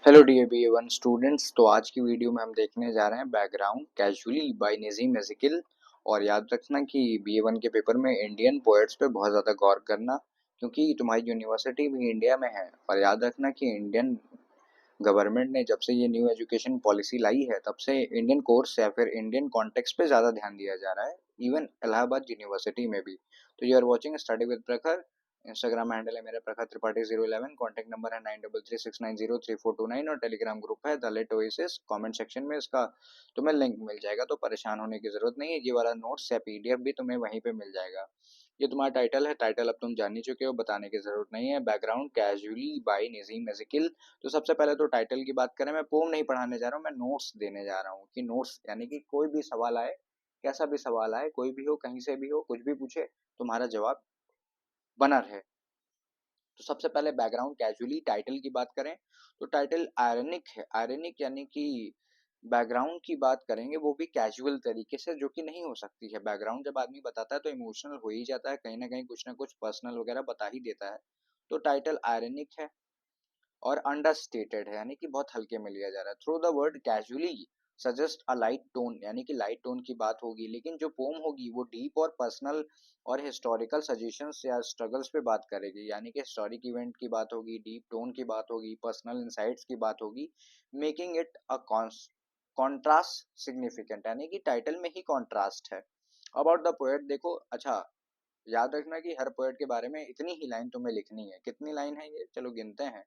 Hello dear B ए one students. तो आज की वीडियो में हम देखने जा रहे हैं बैकग्राउंड कैजुअली बाय नजीम एज़िकिल। और याद रखना कि बी ए वन के पेपर में इंडियन पोएट्स पे बहुत ज़्यादा गौर करना, क्योंकि तुम्हारी यूनिवर्सिटी भी इंडिया में है। और याद रखना कि इंडियन गवर्नमेंट ने जब से ये न्यू एजुकेशन पॉलिसी लाई है तब से इंडियन कोर्स या फिर इंडियन कॉन्टेक्स्ट पे ज़्यादा ध्यान दिया जा रहा है, इवन इलाहाबाद यूनिवर्सिटी में भी। तो you are watching study with Prakhar. Instagram handle है मेरा प्रखर त्रिपाठी 011। कॉन्टैक्ट नंबर है 9336903429 और टेलीग्राम ग्रुप है the late oasis. Comment section में इसका तुम्हें लिंक मिल जाएगा, तो परेशान होने की जरूरत नहीं है। ये वाला नोट्स या पीडीएफ भी तुम्हें वहीं पे मिल जाएगा। ये तुम्हारा टाइटल है, टाइटल अब तुम जान ही चुके हो, बताने की जरूरत नहीं है। Background casually by Nissim Ezekiel. तो सबसे पहले तो टाइटल की बात करें, मैं पोम नहीं पढ़ाने जा रहा हूँ, मैं नोट्स देने जा रहा हूँ। कि नोट्स यानी कि कोई भी सवाल आए, कैसा भी सवाल आए, कोई भी हो, कहीं से भी हो, कुछ भी पूछे, तुम्हारा जवाब बना रहे। तो सबसे पहले बैकग्राउंड कैजुअली टाइटल की बात करें तो टाइटल आयरनिक है। आयरनिक यानी कि बैकग्राउंड की बात करेंगे वो भी कैजुअल तरीके से, जो कि नहीं हो सकती है। बैकग्राउंड जब आदमी बताता है तो इमोशनल हो ही जाता है, कहीं ना कहीं कुछ ना कुछ पर्सनल वगैरह बता ही देता है। तो टाइटल आयरनिक है और अंडरस्टेटेड है, यानी कि बहुत हल्के में लिया जा रहा है। Through the word casually suggest a light tone, यानी कि लाइट टोन की बात होगी, लेकिन जो पोम होगी वो डीप और पर्सनल और हिस्टोरिकल सजेशंस या स्ट्रगल्स पे बात करेगी। यानी कि हिस्टोरिक इवेंट की बात होगी, डीप टोन की बात होगी, पर्सनल इंसाइट्स की बात होगी, making it a contrast significant, यानी कि टाइटल में ही कॉन्ट्रास्ट है। अबाउट द पोएट देखो, अच्छा याद रखना कि हर पोएट के बारे में इतनी ही लाइन तुम्हें लिखनी है। कितनी लाइन है ये, चलो गिनते हैं।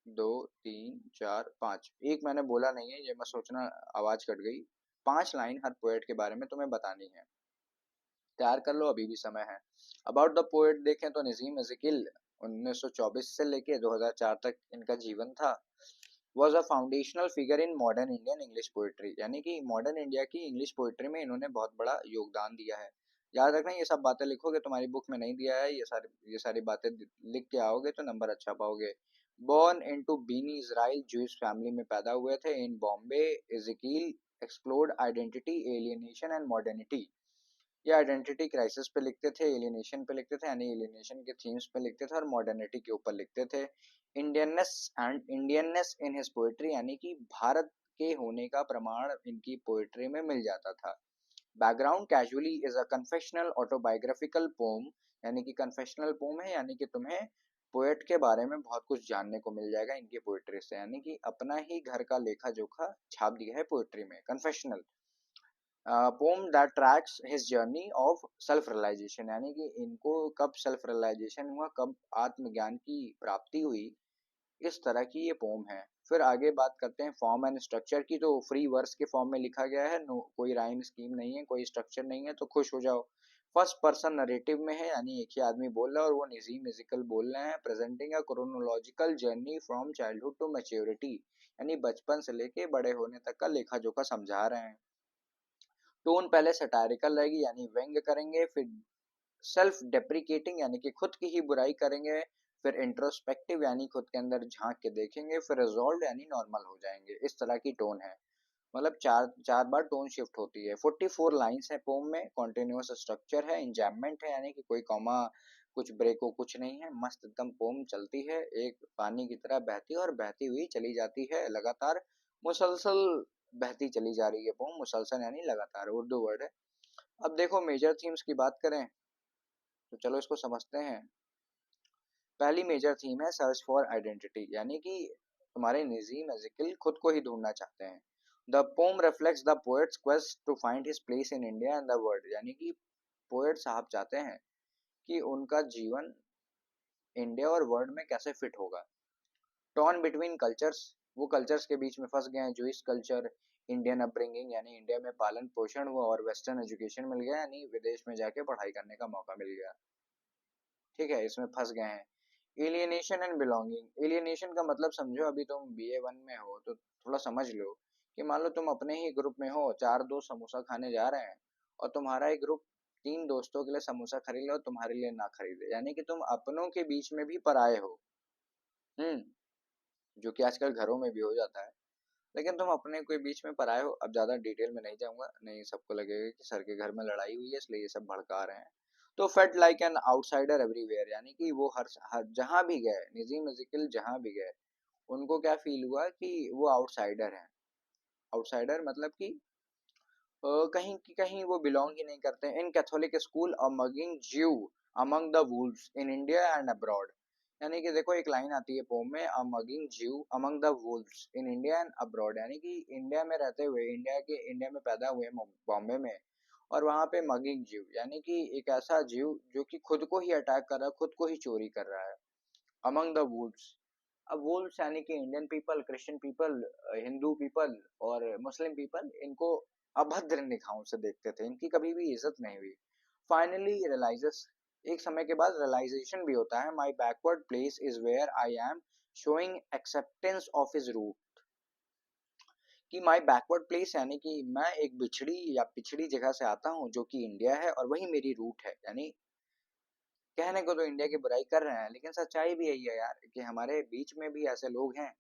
2 3 4 5, एक मैंने बोला नहीं है, ये मैं सोचना आवाज कट गई। 5 लाइन हर पोएट के बारे में तुम्हें बतानी है। तैयार कर लो, अभी भी समय है। अबाउट द पोएट देखें तो नजीम एज़िकिल 1924 से लेके 2004 तक इनका जीवन था। Was a foundational figure in modern Indian English poetry, यानी कि मॉडर्न इंडिया की इंग्लिश पोइट्री में इन्होंने बहुत बड़ा योगदान दिया है। याद रखना, ये सब बातें लिखोगे, तुम्हारी बुक में नहीं दिया है, ये सारी बातें लिख के आओगे तो नंबर अच्छा पाओगे। Born into Bene Israel Jews family में पैदा हुए थे in Bombay. Ezekiel explored identity, alienation and modernity. ये आइडेंटिटी क्राइसिस पे लिखते थे, एलियनेशन पे लिखते थे, यानी एलियनेशन के थीम्स पे लिखते थे, और मॉडर्निटी के ऊपर लिखते थे। इंडियननेस इन हिज पोएट्री, यानी कि भारत के होने का प्रमाण इनकी पोएट्री में मिल जाता था। Background casually is a confessional autobiographical poem, यानी कि कन्फेशनल पोम है, यानी कि तुम्हें पोएट के बारे में बहुत कुछ जानने को मिल जाएगा इनकी पोएट्री से, यानी कि अपना ही घर का लेखा जोखा छाप दिया है पोएट्री में। Confessional poem that tracks his journey of self realisation, यानी कि इनको कब सेल्फ रियलाइजेशन हुआ, कब आत्मज्ञान की प्राप्ति हुई, इस तरह की ये पोम है। फिर आगे बात करते हैं फॉर्म एंड स्ट्रक्चर की। तो फ्री वर्स के फॉर्म में लिखा गया है, नो कोई राइम स्कीम नहीं है, कोई स्ट्रक्चर नहीं है, तो खुश हो जाओ। फर्स्ट पर्सन नरेटिव में है, यानी एक ही आदमी बोल रहा है और वो नजीम म्यूजिकल बोल रहे हैं। Presenting a chronological journey from childhood to maturity, यानी बचपन से लेके बड़े होने तक का लेखा जोखा समझा रहे हैं। टोन पहले सटायरिकल रहेगी, यानी व्यंग्य करेंगे। फिर सेल्फ डेप्रिकेटिंग, यानी कि खुद की ही बुराई करेंगे। फिर इंट्रोस्पेक्टिव, यानी खुद के अंदर झांक के देखेंगे। फिर रिजॉल्व, यानी नॉर्मल हो जाएंगे। इस तरह की टोन है, मतलब चार चार बार टोन शिफ्ट होती है। 44 लाइन्स है पोम में। कॉन्टिन्यूस स्ट्रक्चर है, इंजैममेंट है, यानी कि कोई कॉमा, कुछ ब्रेक हो, कुछ नहीं है, मस्त एकदम पोम चलती है, एक पानी की तरह बहती है और बहती हुई चली जाती है लगातार, मुसलसल बहती चली जा रही है पोम। मुसलसल यानी लगातार, उर्दू वर्ड है। अब देखो मेजर थीम्स की बात करें तो चलो इसको समझते हैं। पहली मेजर थीम है सर्च फॉर आइडेंटिटी, यानी कि तुम्हारे नजीम एज़िकिल खुद को ही ढूंढना चाहते हैं। The poem reflects the poet's quest to find his place in India and the world, यानी कि पोएट साहब चाहते हैं कि उनका जीवन इंडिया और वर्ल्ड में कैसे फिट होगा। टॉर्न बिटवीन कल्चर्स, वो कल्चर्स के बीच में फंस गए हैं। जूइश कल्चर, इंडियन अपब्रिंगिंग, यानी इंडिया में पालन पोषण हुआ और वेस्टर्न एजुकेशन मिल गया, यानी विदेश में जाके पढ़ाई करने का मौका मिल गया। ठीक है, इसमें फंस गए हैं। एलियनेशन एंड बिलोंगिंग, एलियनेशन का मतलब समझो, अभी तुम BA1 में हो तो थोड़ा समझ लो कि मान लो तुम अपने ही ग्रुप में हो, चार दोस्त समोसा खाने जा रहे हैं और तुम्हारा ही ग्रुप तीन दोस्तों के लिए समोसा खरीद लो और तुम्हारे लिए ना खरीदे, यानी कि तुम अपनों के बीच में भी पराये हो। जो कि आजकल घरों में भी हो जाता है, लेकिन तुम अपने के बीच में पराये हो। अब ज्यादा डिटेल में नहीं जाऊंगा, नहीं सबको लगेगा कि सर के घर में लड़ाई हुई है इसलिए ये सब भड़का रहे हैं। तो felt like an outsider everywhere, यानी कि वो हर जहां भी गए, नजीम नजीकिल जहां भी गए, उनको क्या फील हुआ कि वो आउटसाइडर हैं। आउटसाइडर मतलब कि कहीं की कहीं वो बिलोंग ही नहीं करते। इन कैथोलिक स्कूल अ मगिंग ज्यू among the Wolves in India and abroad, यानी कि देखो एक लाइन आती है पोम में, अ मगिंग ज्यू among the Wolves in India and abroad, यानी कि इंडिया में रहते हुए, इंडिया में पैदा हुए बॉम्बे में, और वहां पे मगिंग ज्यू यानी कि एक ऐसा जीव जो कि खुद को ही अटैक कर रहा है, खुद को ही चोरी कर रहा है। अमंग द वुल्व्स, अब वुल्व्स यानी कि Indian people, Christian people, Hindu people और मुस्लिम पीपल इनको अभद्र निगाहों से देखते थे, इनकी कभी भी इज्जत नहीं हुई। फाइनली रियलाइजेस, एक समय के बाद रियलाइजेशन भी होता है, my backward place is where I am showing acceptance of his root, कि माई बैकवर्ड प्लेस यानी कि मैं एक बिछड़ी या पिछड़ी जगह से आता हूँ जो कि इंडिया है, और वही मेरी रूट है। यानी कहने को तो इंडिया की बुराई कर रहे हैं, लेकिन सच्चाई भी यही है यार कि हमारे बीच में भी ऐसे लोग हैं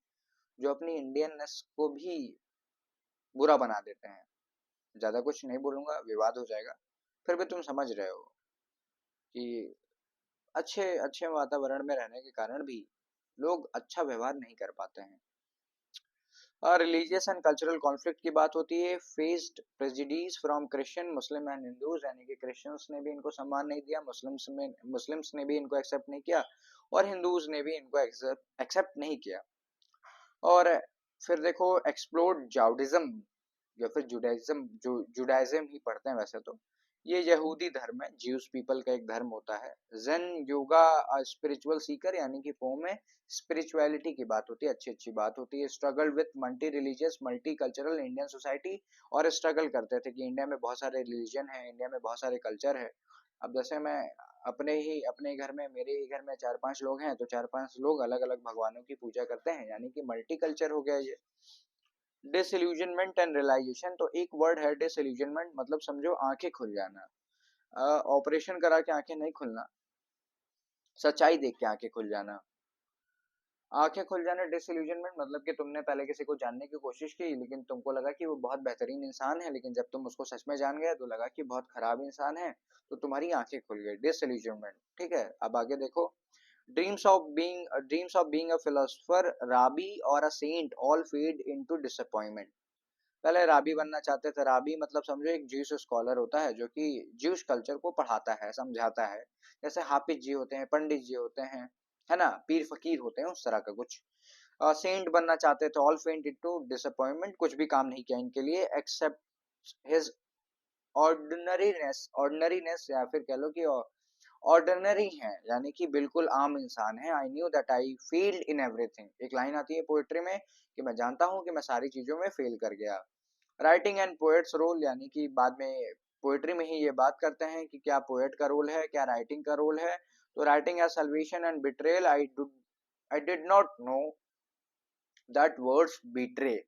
जो अपनी इंडियननेस को भी बुरा बना देते हैं। ज्यादा कुछ नहीं बोलूंगा, विवाद हो जाएगा, फिर भी तुम समझ रहे हो कि अच्छे अच्छे वातावरण में रहने के कारण भी लोग अच्छा व्यवहार नहीं कर पाते हैं। और रिलीजियस एंड कल्चरल कॉन्फ्लिक्ट की बात होती है, faced prejudices from Christian Muslim and Hindus, यानी कि क्रिश्चियंस ने भी इनको सम्मान नहीं दिया, मुस्लिम्स ने भी इनको एक्सेप्ट नहीं किया, और हिंदूज ने भी इनको एक्सेप्ट नहीं किया। और फिर देखो एक्सप्लोर्ड जाउडिज्म या फिर जुडाइज्म, जो जुडाइज्म ही पढ़ते हैं वैसे तो, ये यहूदी धर्म है, ज्यूस पीपल का एक धर्म होता है। जेन योगा स्पिरिचुअल सीकर, यानी कि फॉर्म में स्पिरिचुअलिटी की बात होती है, अच्छी अच्छी बात होती है। Struggle with multi religious multi cultural Indian society, और स्ट्रगल करते थे कि इंडिया में बहुत सारे रिलीजन है, इंडिया में बहुत सारे कल्चर है। अब जैसे मैं अपने घर में, मेरे ही घर में 4-5 लोग हैं, तो 4-5 लोग अलग अलग भगवानों की पूजा करते हैं, यानी कि मल्टी कल्चर हो गया ये। डिसइल्यूजनमेंट एंड रियलाइजेशन, तो एक वर्ड है डिसइल्यूजनमेंट, मतलब समझो आंखें खुल जाना, ऑपरेशन करा के आंखें नहीं खुलना, सच्चाई देख के आंखें खुल जाना। आंखें खुल जाना डिसइल्यूजनमेंट मतलब कि तुमने पहले किसी को जानने की कोशिश की, लेकिन तुमको लगा कि वो बहुत बेहतरीन इंसान है, लेकिन जब तुम उसको सच में जान गए तो लगा कि बहुत खराब इंसान है, तो तुम्हारी आंखें खुल गई, डिसइल्यूजनमेंट। ठीक है, अब आगे देखो, dreams of being a philosopher, rabbi और a saint all fade into disappointment. पहले राबी बनना चाहते थे, राबी मतलब समझो एक ज्यूस स्कॉलर होता है जो कि ज्यूस कल्चर को पढ़ाता है, समझाता है, जैसे हाफिज जी होते हैं, पंडित जी होते हैं, है ना, पीर फकीर होते हैं, उस तरह का कुछ। सेंट बनना चाहते थे, ऑल फेंट इनटू डिसअपॉइंटमेंट, कुछ भी काम नहीं किया इनके लिए, एक्सेप्ट हिज ऑर्डिनरीनेस या फिर कह लो कि ऑर्डिनरी है, यानी कि बिल्कुल आम इंसान है। I knew that I failed in everything, एक लाइन आती है पोएट्री में कि मैं जानता हूं कि मैं सारी चीजों में फेल कर गया। राइटिंग एंड पोएट्स रोल, यानी कि बाद में पोएट्री में ही ये बात करते हैं कि क्या पोएट का रोल है, क्या राइटिंग का रोल है। तो writing as salvation and betrayal, I did not know that words betray.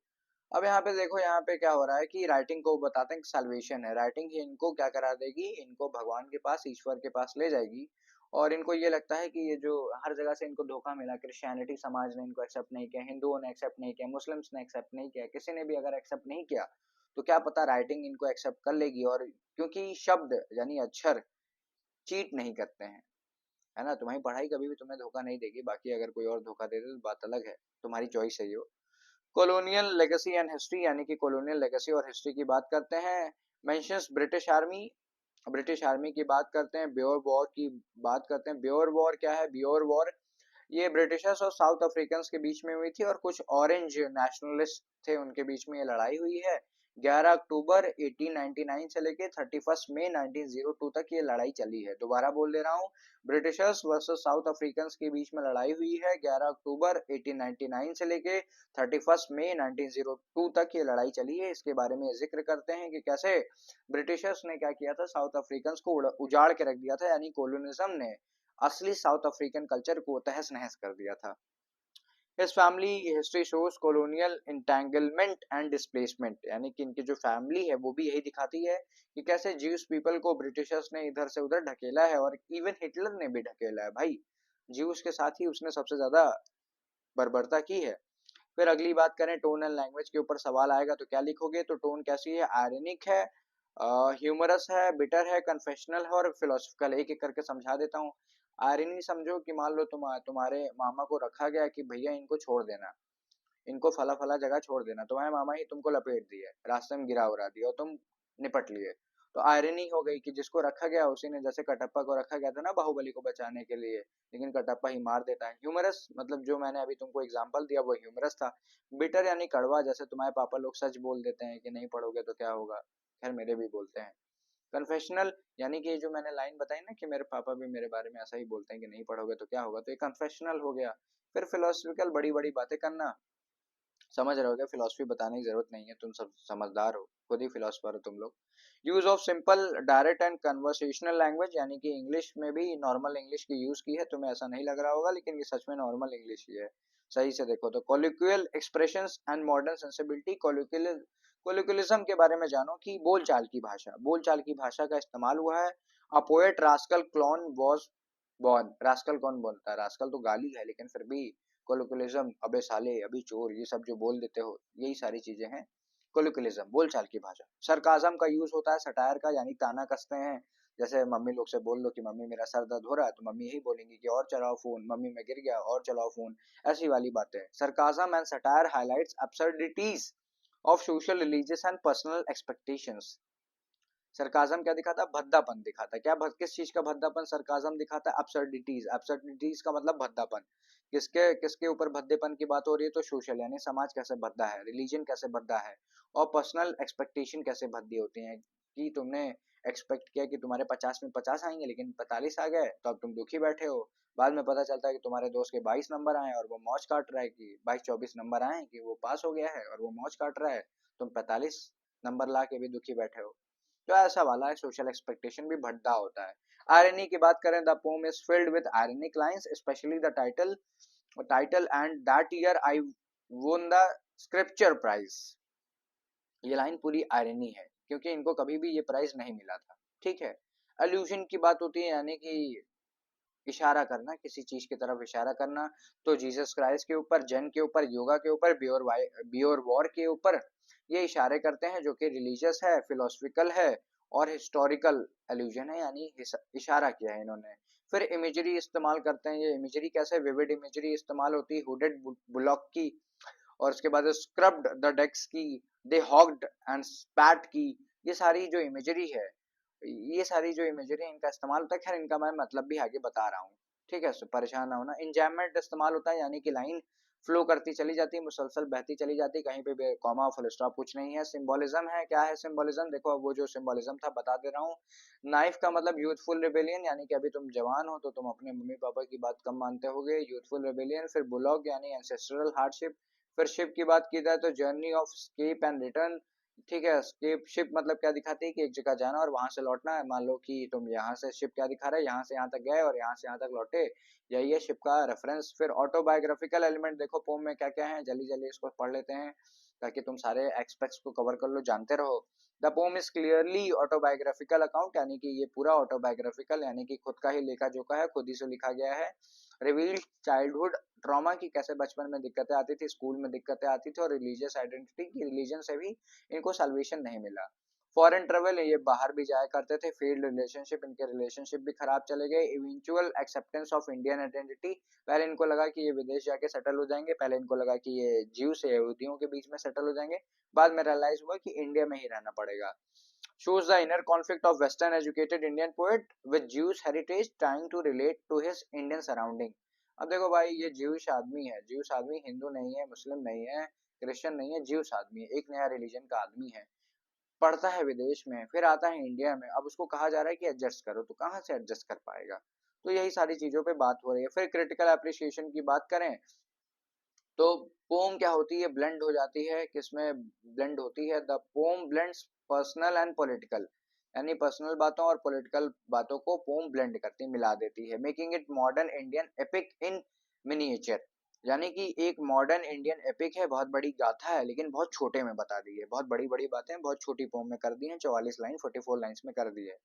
अब यहाँ पे देखो, यहाँ पे क्या हो रहा है कि राइटिंग को बताते हैं कि सल्वेशन है, राइटिंग ही इनको क्या करा देगी, इनको भगवान के पास, ईश्वर के पास ले जाएगी। और इनको ये लगता है कि ये जो हर जगह से इनको धोखा मिला, क्रिश्चियनिटी समाज ने इनको एक्सेप्ट नहीं किया, हिंदुओं ने एक्सेप्ट नहीं किया, मुस्लिम्स ने एक्सेप्ट नहीं किया, किसी ने भी अगर एक्सेप्ट नहीं किया तो क्या पता राइटिंग इनको एक्सेप्ट कर लेगी। और क्योंकि शब्द यानी अक्षर चीट नहीं करते हैं, है ना, तुम्हारी पढ़ाई कभी भी तुम्हें धोखा नहीं देगी, बाकी अगर कोई और धोखा दे दे तो बात अलग है, तुम्हारी चॉइस है ये। कॉलोनियल लेगेसी एंड हिस्ट्री, यानी कि कॉलोनियल लेगेसी और हिस्ट्री की बात करते हैं। Mentions British army, British army की बात करते हैं, ब्योर वॉर की बात करते हैं। ब्योर वॉर क्या है? ब्योर वॉर ये ब्रिटिशर्स और साउथ अफ्रीकन के बीच में हुई थी, और कुछ ऑरेंज नेशनलिस्ट थे उनके बीच में ये लड़ाई हुई है। 11 अक्टूबर 1899 से लेके 31 मई 1902 तक ये लड़ाई चली है। दोबारा बोल दे रहा हूँ, ब्रिटिशर्स वर्सेस साउथ अफ्रीकन के बीच में लड़ाई हुई है 11 अक्टूबर 1899 से लेके 31 मई 1902 तक ये लड़ाई चली है। इसके बारे में जिक्र करते हैं कि कैसे ब्रिटिशर्स ने क्या किया था, साउथ अफ्रीकन को उजाड़ के रख दिया था, यानी कोलोनिज्म ने असली साउथ अफ्रीकन कल्चर को तहस नहस कर दिया था। His family history shows colonial entanglement and displacement, यानी कि इनकी जो फैमिली है वो भी यही दिखाती है कि कैसे ज्यूस पीपल को ब्रिटिशर्स ने इधर से उधर ढकेला है, और इवन हिटलर ने भी ढकेला है भाई, ज्यूस के साथ ही उसने सबसे ज्यादा बर्बरता की है। फिर अगली बात करें, टोन एंड लैंग्वेज के ऊपर सवाल आएगा तो क्या लिखोगे, तो टोन कैसी है? आयरनिक है, ह्यूमरस है, बिटर है, कन्फेशनल है और फिलोसफिकल। एक एक करके समझा देता हूँ। आयरनी समझो कि मान लो तुम्हारे मामा को रखा गया कि भैया इनको छोड़ देना, इनको फला फला जगह छोड़ देना। तुम्हारे मामा ही तुमको लपेट दिए, रास्ते में गिरा उरा दिया और तुम निपट लिए। तो आयरनी हो गई कि जिसको रखा गया उसी ने, जैसे कटप्पा को रखा गया था ना बाहुबली को बचाने के लिए, लेकिन कटप्पा ही मार देता है। ह्यूमरस मतलब जो मैंने अभी तुमको एग्जांपल दिया वो ह्यूमरस था। बिटर यानी कड़वा, जैसे तुम्हारे पापा लोग सच बोल देते हैं कि नहीं पढ़ोगे तो क्या होगा, खैर मेरे भी बोलते हैं। कन्फेशनल यानी कि जो मैंने लाइन बताई ना कि मेरे पापा भी मेरे बारे में ऐसा ही बोलते हैं कि नहीं पढ़ोगे तो क्या होगा, तो ये कन्फेशनल हो गया। फिर फिलोसफिकल, बड़ी बड़ी बातें करना। समझ रहे होगे, फिलोसफी बताने की जरूरत नहीं है, तुम सब समझदार हो, खुद ही फिलोसफर हो तुम लोग। Use of simple direct and conversational language, यानी कि इंग्लिश में भी नॉर्मल इंग्लिश की यूज की है, तुम्हें ऐसा नहीं लग रहा होगा लेकिन ये सच में नॉर्मल इंग्लिश ही है। सही से देखो तो कोलिक्युअल एक्सप्रेशंस एंड मॉडर्न सेंसिबिलिटी। कोलिक्युलिज्म के बारे में जानो कि बोलचाल की भाषा, बोलचाल की भाषा का इस्तेमाल हुआ है। A poet rascal clone was born. Rascal कौन बोलता है, रास्कल तो गाली है, लेकिन फिर भी कोलिकुलिज्म, अबे साले, अभी चोर, ये सब जो बोल देते हो, यही सारी चीजें हैं कोलिकुलिज्म, बोलचाल की भाषा। सरकाजम का यूज होता है सटायर का, यानी ताना कसते हैं। जैसे मम्मी लोग से बोल लो कि मम्मी मेरा सर दर्द हो रहा है, तो मम्मी यही बोलेंगी कि और चलाओ फोन, मम्मी मैं गिर गया और चलाओ फोन, ऐसी वाली बातें। Sarcasm and satire highlights absurdities of social, religious and personal expectations. Sarcasm क्या दिखाता है, भद्दापन दिखाता है। क्या किस चीज का भद्दापन सरकाजम दिखाता है, एब्सर्डिटीज। एब्सर्डिटीज का मतलब भद्दापन। किसके किसके ऊपर भद्देपन की बात हो रही है, तो सोशल यानी समाज कैसे भद्दा है, रिलीजन कैसे भद्दा है, और पर्सनल एक्सपेक्टेशन कैसे भद्दी होती है। कि तुमने एक्सपेक्ट किया कि तुम्हारे 50 में 50 आएंगे लेकिन 45 आ गए, तो अब तुम दुखी बैठे हो। बाद में पता चलता है कि तुम्हारे दोस्त के 22 नंबर आए और वो मौज काट रहा है, कि 22-24 नंबर आए कि वो पास हो गया है और वो मौज काट रहा है, तुम 45 नंबर ला के भी दुखी बैठे हो। तो ऐसा वाला है, सोशल एक्सपेक्टेशन भी भद्दा होता है। आयरनी की बात करें, the poem is filled with ironic lines, specially the title and that year I won the scripture prize. ये लाइन पूरी आयरनी है क्योंकि इनको कभी भी ये प्राइज नहीं मिला था। ठीक है। अल्यूजन की बात होती है, यानी कि इशारा करना, किसी चीज की तरफ इशारा करना। तो जीसस क्राइस्ट के ऊपर, जन के ऊपर, योगा के ऊपर, बियोर वॉर के ऊपर ये इशारे करते हैं, जो कि रिलीजियस है, फिलोसफिकल है और हिस्टोरिकल एल्यूजन है, यानी इशारा किया है इन्होंने। फिर इमेजरी इस्तेमाल करते हैं। ये इमेजरी कैसे, विविड इमेजरी इस्तेमाल होती है, हुडेड बुलॉक की, और उसके बाद स्क्रब्ड द डेक्स की, दे हॉग्ड एंड स्पैट की। ये सारी जो इमेजरी है, ये सारी जो इमेजरी है, इनका इस्तेमाल होता है। खैर इनका मैं मतलब भी आगे बता रहा हूँ, ठीक है, सो परेशान ना होना। इंजैममेंट इस्तेमाल होता है, यानी कि लाइन फ्लो करती चली जाती है, मुसलसल बहती चली जाती है, कहीं पे कॉमा फुल स्टॉप कुछ नहीं है। सिंबोलिज्म है, क्या है सिंबोलिज्म, देखो वो जो सिंबोलिज्म था बता दे रहा हूँ। नाइफ का मतलब यूथफुल रिबेलियन, यानी कि अभी तुम जवान हो तो तुम अपने मम्मी पापा की बात कम मानते होगे, यूथफुल रिबेलियन। फिर बुलॉग यानी एंसेस्ट्रल हार्डशिप। फिर शिप की बात की जाए तो journey of escape and return. ठीक है, स्केप शिप मतलब क्या दिखाती है कि एक जगह जाना और वहां से लौटना है। मान लो कि तुम यहाँ से, शिप क्या दिखा रहा है, यहाँ से यहाँ तक गए और यहाँ से यहाँ तक लौटे, यही है शिप का रेफरेंस। फिर ऑटोबायोग्राफिकल एलिमेंट देखो पोम में क्या क्या है, जल्दी जल्दी इसको पढ़ लेते हैं ताकि तुम सारे एस्पेक्ट्स को कवर कर लो, जानते रहो। The poem is clearly autobiographical account, यानी कि ये पूरा ऑटोबायोग्राफिकल, यानी कि खुद का ही लेखा जोखा है, खुद ही से लिखा गया है। रिवील चाइल्डहुड ट्रॉमा की, कैसे बचपन में दिक्कतें आती थी, स्कूल में दिक्कतें आती थी, और रिलीजियस आइडेंटिटी की, रिलीजन से भी इनको सल्वेशन नहीं मिला। फॉरेन ट्रेवल, ये बाहर भी जाया करते थे। फील्ड रिलेशनशिप, इनके रिलेशनशिप भी खराब चले गए। Eventual acceptance of Indian identity, पहले इनको लगा कि ये विदेश जाके सेटल हो जाएंगे, पहले इनको लगा कि ये जीव से यहूदियों के बीच में सेटल हो जाएंगे, बाद में रियलाइज हुआ कि इंडिया में ही रहना पड़ेगा। shows the inner conflict of western educated Indian poet with Jewish heritage trying to relate to his Indian surrounding। अब देखो भाई, ये ज्यूश आदमी है, ज्यूश आदमी हिंदू नहीं है, मुस्लिम नहीं है, क्रिश्चियन नहीं है, ज्यूश आदमी है, एक नया रिलीजन का आदमी है, पढ़ता है विदेश में, फिर आता है इंडिया में, अब उसको कहा जा रहा है कि एडजस्ट करो, तो कहाँ से एडजस्ट कर पाएगा। तो यही सारी चीजों पे बात हो रही है। फिर क्रिटिकल एप्रिसिएशन की बात करें तो पोम क्या होती है, ब्लेंड हो जाती है, किसमें ब्लेंड होती है, the pome blends personal and political, यानी पर्सनल बातों और पॉलिटिकल बातों को पोम ब्लेंड करती, मिला देती है, making it modern Indian epic in miniature, यानी कि एक मॉडर्न इंडियन एपिक है, बहुत बड़ी गाथा है लेकिन बहुत छोटे में बता दी है, बहुत बड़ी बड़ी बातें बहुत छोटी पोम में कर दी है, 44 लाइन 44 लाइन्स में कर दी है।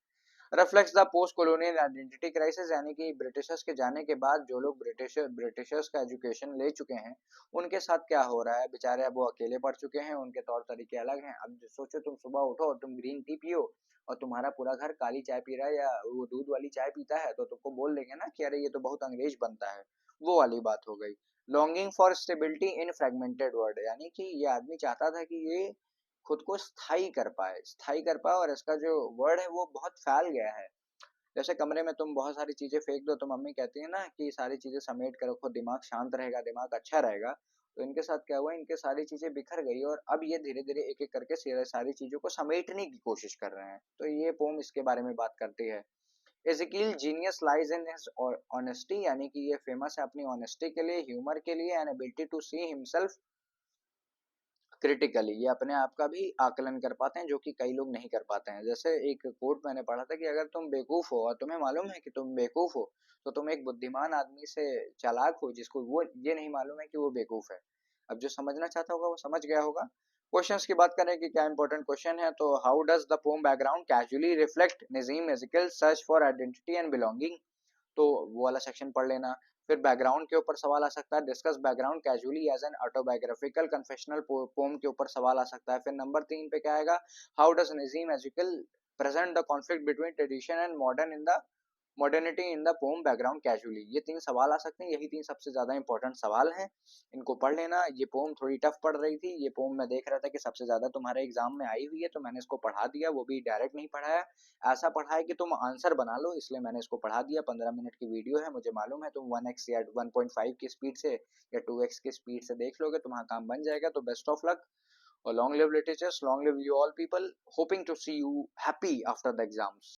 Reflects the post colonial identity crisis, यानी कि ब्रिटिशर्स के जाने के बाद जो लोग ब्रिटिशर्स का एजुकेशन ले चुके हैं उनके साथ क्या हो रहा है, बेचारे अब वो अकेले पड़ चुके हैं, उनके तौर तरीके अलग हैं। अब सोचो तुम सुबह उठो और तुम ग्रीन टी पियो और तुम्हारा पूरा घर काली चाय पी रहा है या वो दूध वाली चाय पीता है, तो तुमको बोल देंगे ना कि अरे ये तो बहुत अंग्रेज बनता है। वो वाली बात हो गई। Longing for stability in fragmented world, यानी कि ये आदमी चाहता था कि ये खुद को स्थाई कर पाए, और इसका जो वर्ड है वो बहुत फैल गया है। जैसे कमरे में तुम बहुत सारी चीजें फेंक दो, तो मम्मी कहती है ना कि सारी चीजें समेट कर रखो, दिमाग शांत रहेगा, दिमाग अच्छा रहेगा। तो इनके साथ क्या हुआ, इनके सारी चीजें बिखर गई और अब ये धीरे धीरे एक एक करके सारी चीजों को समेटने की कोशिश कर रहे हैं। तो ये पोम इसके बारे में बात करती है। Ezekiel genius lies in his honesty, यानी कि ये फेमस है अपनी ऑनेस्टी के लिए, ह्यूमर के लिए, and ability to see himself critically. ये अपने आप का भी आकलन कर पाते हैं, जो कि कई लोग नहीं कर पाते हैं। जैसे एक कोट मैंने पढ़ा था कि अगर तुम बेवकूफ हो और तुम्हें मालूम है कि तुम बेवकूफ हो, तो तुम एक बुद्धिमान आदमी से चालाक हो जिसको वो ये नहीं मालूम है कि वो बेवकूफ है। अब जो समझना चाहता होगा वो समझ गया होगा। क्वेश्चंस की बात करें कि क्या इंपॉर्टेंट क्वेश्चन है, तो how does the poem background casually reflect Nissim Ezekiel search for identity and belonging, तो वो वाला सेक्शन पढ़ लेना। फिर बैकग्राउंड के ऊपर सवाल आ सकता है, discuss background casually as an autobiographical confessional poem के ऊपर सवाल आ सकता है। फिर नंबर 3 पे क्या आएगा, how does Nissim Ezekiel present the conflict between tradition and modernity in the poem background casually. ये 3 सवाल आ सकते हैं, यही 3 सबसे ज्यादा इंपॉर्टेंट सवाल हैं, इनको पढ़ लेना। ये पोम थोड़ी टफ पड़ रही थी, ये पोम मैं देख रहा था कि सबसे ज्यादा तुम्हारे एग्जाम में आई हुई है, तो मैंने इसको पढ़ा दिया, वो भी डायरेक्ट नहीं पढ़ाया, ऐसा पढ़ा है कि तुम आंसर बना लो, इसलिए मैंने इसको पढ़ा दिया। 15 मिनट की वीडियो है, मुझे मालूम है तुम 1x या 1.5 की स्पीड से या 2x की स्पीड से देख लोगे, तुम्हारा काम बन जाएगा। तो बेस्ट ऑफ लक और long live literatures, long live you all people, hoping to see you happy after the exams.